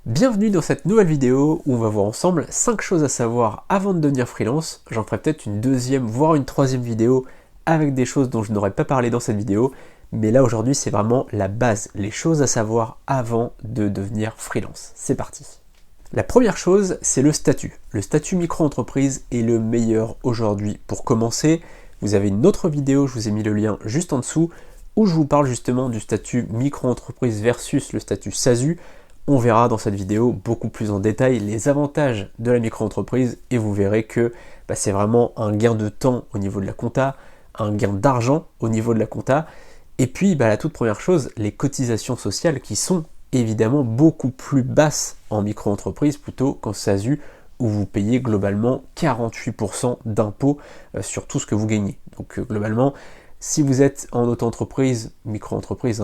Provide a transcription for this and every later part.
Bienvenue dans cette nouvelle vidéo où on va voir ensemble 5 choses à savoir avant de devenir freelance. J'en ferai peut-être une deuxième, voire une troisième vidéo avec des choses dont je n'aurais pas parlé dans cette vidéo. Mais là aujourd'hui c'est vraiment la base, les choses à savoir avant de devenir freelance. C'est parti. La première chose, c'est le statut. Le statut micro-entreprise est le meilleur aujourd'hui. Pour commencer, vous avez une autre vidéo, je vous ai mis le lien juste en dessous, où je vous parle justement du statut micro-entreprise versus le statut SASU. On verra dans cette vidéo beaucoup plus en détail les avantages de la micro-entreprise et vous verrez que c'est vraiment un gain de temps au niveau de la compta, un gain d'argent au niveau de la compta, et puis la toute première chose, les cotisations sociales qui sont évidemment beaucoup plus basses en micro-entreprise plutôt qu'en SASU où vous payez globalement 48% d'impôts sur tout ce que vous gagnez. Donc globalement, si vous êtes en auto-entreprise, micro-entreprise,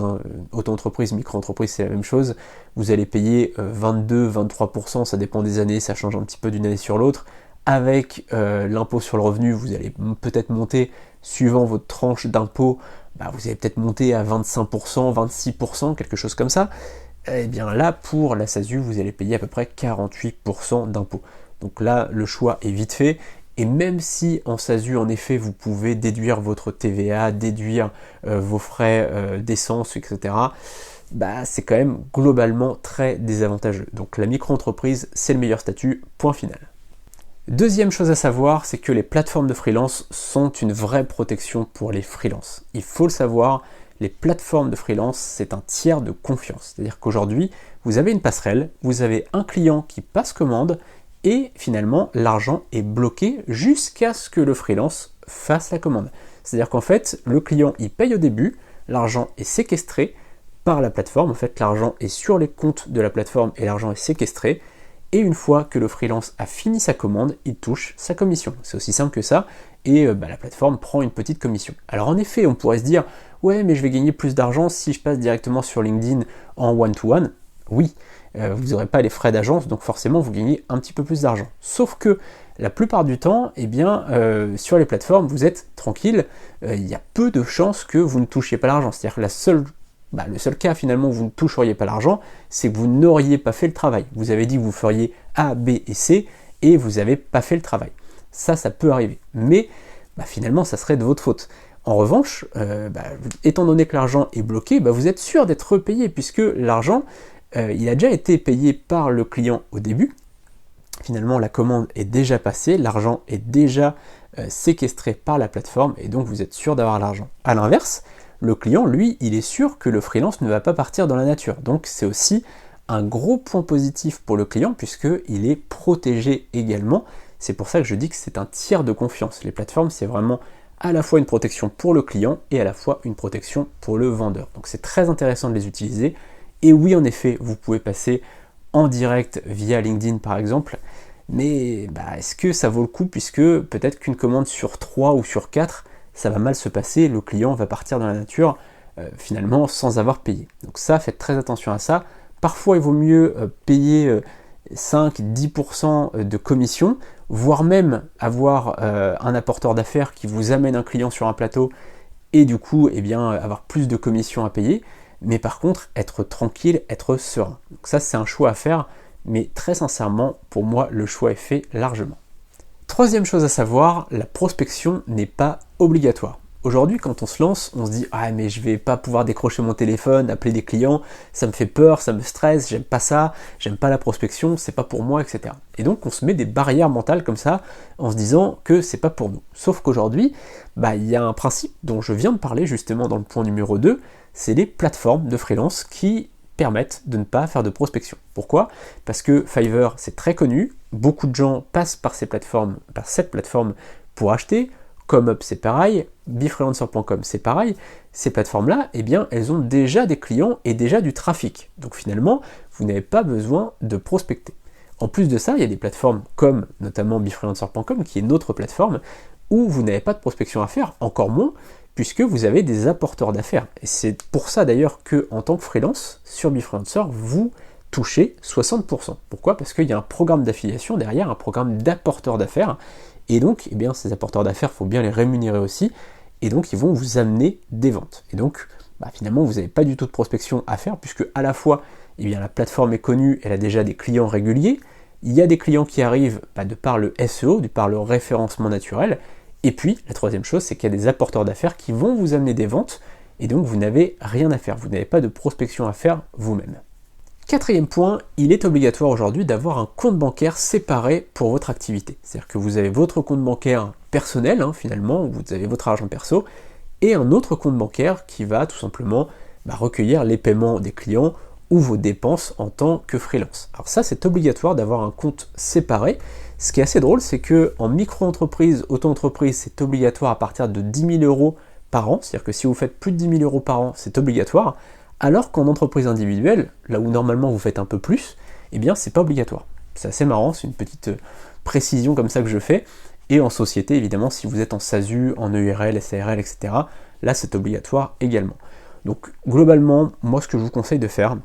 auto-entreprise, micro-entreprise, c'est la même chose, vous allez payer 22-23%, ça dépend des années, ça change un petit peu d'une année sur l'autre. Avec l'impôt sur le revenu, vous allez peut-être monter, suivant votre tranche d'impôt, vous allez peut-être monter à 25%, 26%, quelque chose comme ça. Et bien là, pour la SASU, vous allez payer à peu près 48% d'impôt. Donc là, le choix est vite fait. Et même si en SASU, en effet, vous pouvez déduire votre TVA, déduire vos frais d'essence, etc., c'est quand même globalement très désavantageux. Donc la micro-entreprise, c'est le meilleur statut, point final. Deuxième chose à savoir, c'est que les plateformes de freelance sont une vraie protection pour les freelances. Il faut le savoir, les plateformes de freelance, c'est un tiers de confiance. C'est-à-dire qu'aujourd'hui, vous avez une passerelle, vous avez un client qui passe commande, et finalement, l'argent est bloqué jusqu'à ce que le freelance fasse la commande. C'est-à-dire qu'en fait, le client, il paye au début, l'argent est séquestré par la plateforme. En fait, l'argent est sur les comptes de la plateforme et l'argent est séquestré. Et une fois que le freelance a fini sa commande, il touche sa commission. C'est aussi simple que ça. Et la plateforme prend une petite commission. Alors en effet, on pourrait se dire, ouais, mais je vais gagner plus d'argent si je passe directement sur LinkedIn en one-to-one. Oui, vous n'aurez pas les frais d'agence, donc forcément vous gagnez un petit peu plus d'argent. Sauf que la plupart du temps, sur les plateformes, vous êtes tranquille, il y a peu de chances que vous ne touchiez pas l'argent. C'est-à-dire que le seul cas finalement où vous ne toucheriez pas l'argent, c'est que vous n'auriez pas fait le travail. Vous avez dit que vous feriez A, B et C, et vous n'avez pas fait le travail. Ça peut arriver. Mais finalement, ça serait de votre faute. En revanche, étant donné que l'argent est bloqué, vous êtes sûr d'être repayé, puisque l'argent, il a déjà été payé par le client au début. Finalement, la commande est déjà passée, l'argent est déjà séquestré par la plateforme, et donc vous êtes sûr d'avoir l'argent. A l'inverse, le client, lui, il est sûr que le freelance ne va pas partir dans la nature. Donc c'est aussi un gros point positif pour le client, puisqu'il est protégé également. C'est pour ça que je dis que c'est un tiers de confiance. Les plateformes, c'est vraiment à la fois une protection pour le client et à la fois une protection pour le vendeur. Donc c'est très intéressant de les utiliser. Et oui, en effet, vous pouvez passer en direct via LinkedIn par exemple, mais est-ce que ça vaut le coup, puisque peut-être qu'une commande sur 3 ou sur 4, ça va mal se passer, le client va partir dans la nature finalement sans avoir payé. Donc ça, faites très attention à ça. Parfois, il vaut mieux payer 5-10% de commission, voire même avoir un apporteur d'affaires qui vous amène un client sur un plateau et du coup avoir plus de commissions à payer, mais par contre être tranquille, être serein. Donc ça, c'est un choix à faire, mais très sincèrement, pour moi, le choix est fait largement. Troisième chose à savoir, la prospection n'est pas obligatoire. Aujourd'hui, quand on se lance, on se dit « Ah, mais je vais pas pouvoir décrocher mon téléphone, appeler des clients, ça me fait peur, ça me stresse, j'aime pas ça, j'aime pas la prospection, c'est pas pour moi, etc. » Et donc, on se met des barrières mentales comme ça, en se disant que c'est pas pour nous. Sauf qu'aujourd'hui, il y a un principe dont je viens de parler justement dans le point numéro 2, c'est les plateformes de freelance qui permettent de ne pas faire de prospection. Pourquoi ? Parce que Fiverr, c'est très connu, beaucoup de gens passent par cette plateforme pour acheter. ComeUp, c'est pareil, Befreelancer.com, c'est pareil. Ces plateformes-là, elles ont déjà des clients et déjà du trafic. Donc finalement, vous n'avez pas besoin de prospecter. En plus de ça, il y a des plateformes comme notamment Befreelancer.com, qui est notre plateforme, où vous n'avez pas de prospection à faire, encore moins, puisque vous avez des apporteurs d'affaires. Et c'est pour ça d'ailleurs qu'en tant que freelance, sur Befreelancer, vous touchez 60%. Pourquoi ? Parce qu'il y a un programme d'affiliation derrière, un programme d'apporteurs d'affaires, et donc ces apporteurs d'affaires, il faut bien les rémunérer aussi, et donc ils vont vous amener des ventes. Et donc finalement, vous n'avez pas du tout de prospection à faire, puisque à la fois, eh bien la plateforme est connue, elle a déjà des clients réguliers, il y a des clients qui arrivent de par le SEO, de par le référencement naturel, et puis la troisième chose, c'est qu'il y a des apporteurs d'affaires qui vont vous amener des ventes, et donc vous n'avez rien à faire, vous n'avez pas de prospection à faire vous-même. Quatrième point, il est obligatoire aujourd'hui d'avoir un compte bancaire séparé pour votre activité. C'est-à-dire que vous avez votre compte bancaire personnel, finalement, où vous avez votre argent perso, et un autre compte bancaire qui va tout simplement recueillir les paiements des clients ou vos dépenses en tant que freelance. Alors ça, c'est obligatoire d'avoir un compte séparé. Ce qui est assez drôle, c'est que en micro-entreprise, auto-entreprise, c'est obligatoire à partir de 10 000 euros par an. C'est-à-dire que si vous faites plus de 10 000 euros par an, c'est obligatoire. Alors qu'en entreprise individuelle, là où normalement vous faites un peu plus, eh bien c'est pas obligatoire. C'est assez marrant, c'est une petite précision comme ça que je fais. Et en société, évidemment, si vous êtes en SASU, en EURL, SARL, etc., là c'est obligatoire également. Donc globalement, moi ce que je vous conseille de faire,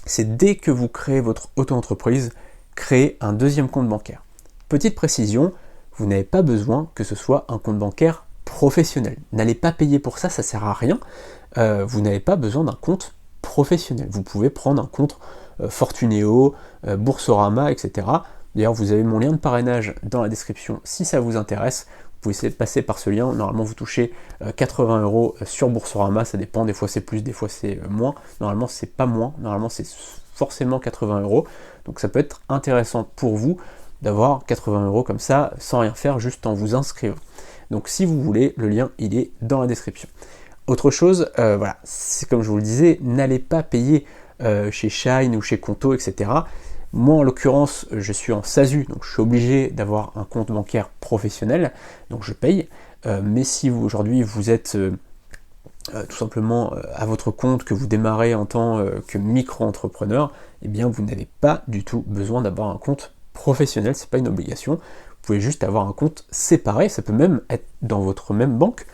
c'est dès que vous créez votre auto-entreprise, créer un deuxième compte bancaire. Petite précision, vous n'avez pas besoin que ce soit un compte bancaire professionnel. N'allez pas payer pour ça, ça ne sert à rien. Vous n'avez pas besoin d'un compte professionnel. Vous pouvez prendre un compte Fortunéo, Boursorama, etc. D'ailleurs, vous avez mon lien de parrainage dans la description si ça vous intéresse. Vous pouvez passer par ce lien. Normalement, vous touchez 80 euros sur Boursorama. Ça dépend, des fois c'est plus, des fois c'est moins. Normalement, c'est pas moins. Normalement, c'est forcément 80 euros. Donc ça peut être intéressant pour vous d'avoir 80 euros comme ça, sans rien faire, juste en vous inscrivant. Donc si vous voulez, le lien, il est dans la description. Autre chose, voilà, c'est comme je vous le disais, n'allez pas payer chez Shine ou chez Conto, etc. Moi, en l'occurrence, je suis en SASU, donc je suis obligé d'avoir un compte bancaire professionnel, donc je paye. Mais si vous, aujourd'hui, vous êtes tout simplement à votre compte, que vous démarrez en tant que micro-entrepreneur, eh bien, vous n'avez pas du tout besoin d'avoir un compte professionnel, c'est pas une obligation. Vous pouvez juste avoir un compte séparé, ça peut même être dans votre même banque.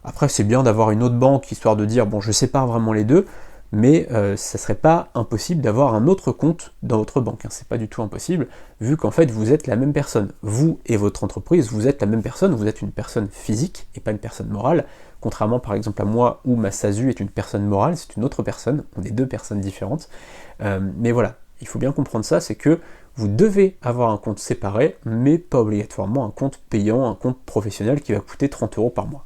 Après, c'est bien d'avoir une autre banque, histoire de dire, bon, je sépare vraiment les deux, mais ça serait pas impossible d'avoir un autre compte dans votre banque. C'est pas du tout impossible, vu qu'en fait, vous êtes la même personne. Vous et votre entreprise, vous êtes la même personne, vous êtes une personne physique et pas une personne morale, contrairement par exemple à moi, où ma SASU est une personne morale, c'est une autre personne, on est deux personnes différentes. Mais voilà, il faut bien comprendre ça, c'est que vous devez avoir un compte séparé, mais pas obligatoirement un compte payant, un compte professionnel qui va coûter 30 euros par mois.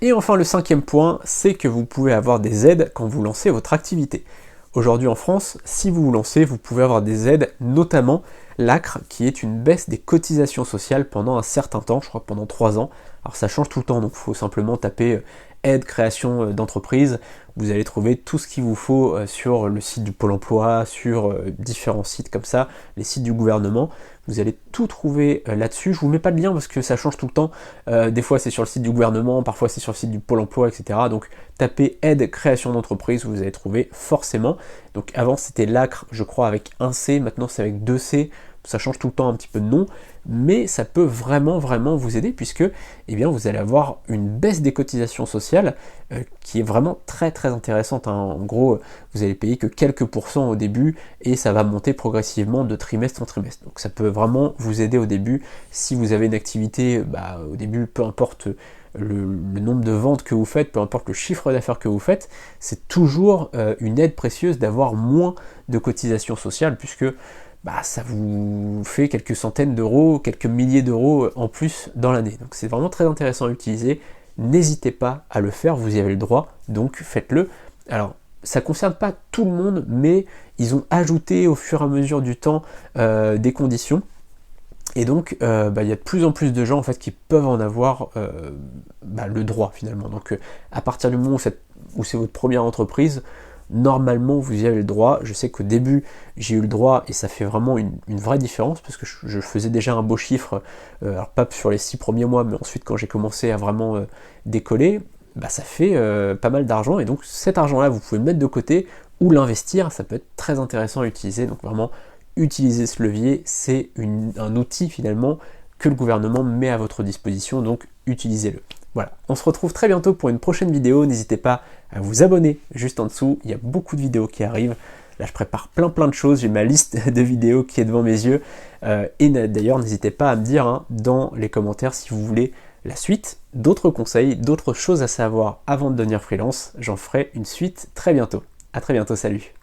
Et enfin, le cinquième point, c'est que vous pouvez avoir des aides quand vous lancez votre activité. Aujourd'hui en France, si vous vous lancez, vous pouvez avoir des aides, notamment l'ACRE, qui est une baisse des cotisations sociales pendant un certain temps, je crois pendant 3 ans. Alors ça change tout le temps, donc il faut simplement taper aide création d'entreprise. Vous allez trouver tout ce qu'il vous faut sur le site du Pôle emploi, sur différents sites comme ça, les sites du gouvernement. Vous allez tout trouver là-dessus. Je vous mets pas de lien parce que ça change tout le temps. Des fois c'est sur le site du gouvernement, parfois c'est sur le site du Pôle emploi, etc. Donc tapez aide création d'entreprise, vous allez trouver forcément. Donc avant c'était l'ACRE, je crois, avec un C, maintenant c'est avec 2 C. Ça change tout le temps un petit peu de nom, mais ça peut vraiment vous aider puisque vous allez avoir une baisse des cotisations sociales qui est vraiment très intéressante. En gros, vous allez payer que quelques pourcents au début et ça va monter progressivement de trimestre en trimestre. Donc ça peut vraiment vous aider au début si vous avez une activité, au début, peu importe le nombre de ventes que vous faites, peu importe le chiffre d'affaires que vous faites, c'est toujours une aide précieuse d'avoir moins de cotisations sociales puisque ça vous fait quelques centaines d'euros, quelques milliers d'euros en plus dans l'année. Donc c'est vraiment très intéressant à utiliser. N'hésitez pas à le faire, vous y avez le droit, donc faites-le. Alors, ça ne concerne pas tout le monde, mais ils ont ajouté au fur et à mesure du temps des conditions. Et donc, il y a de plus en plus de gens en fait qui peuvent en avoir le droit finalement. Donc, à partir du moment où c'est votre première entreprise, normalement vous y avez le droit. Je sais qu'au début j'ai eu le droit et ça fait vraiment une vraie différence parce que je faisais déjà un beau chiffre, alors pas sur les 6 premiers mois, mais ensuite quand j'ai commencé à vraiment décoller, ça fait pas mal d'argent et donc cet argent là vous pouvez le mettre de côté ou l'investir, ça peut être très intéressant à utiliser. Donc vraiment utilisez ce levier, c'est un outil finalement que le gouvernement met à votre disposition, donc utilisez-le. Voilà, on se retrouve très bientôt pour une prochaine vidéo, n'hésitez pas à vous abonner juste en dessous, il y a beaucoup de vidéos qui arrivent, là je prépare plein de choses, j'ai ma liste de vidéos qui est devant mes yeux, et d'ailleurs n'hésitez pas à me dire dans les commentaires si vous voulez la suite, d'autres conseils, d'autres choses à savoir avant de devenir freelance, j'en ferai une suite très bientôt. À très bientôt, salut.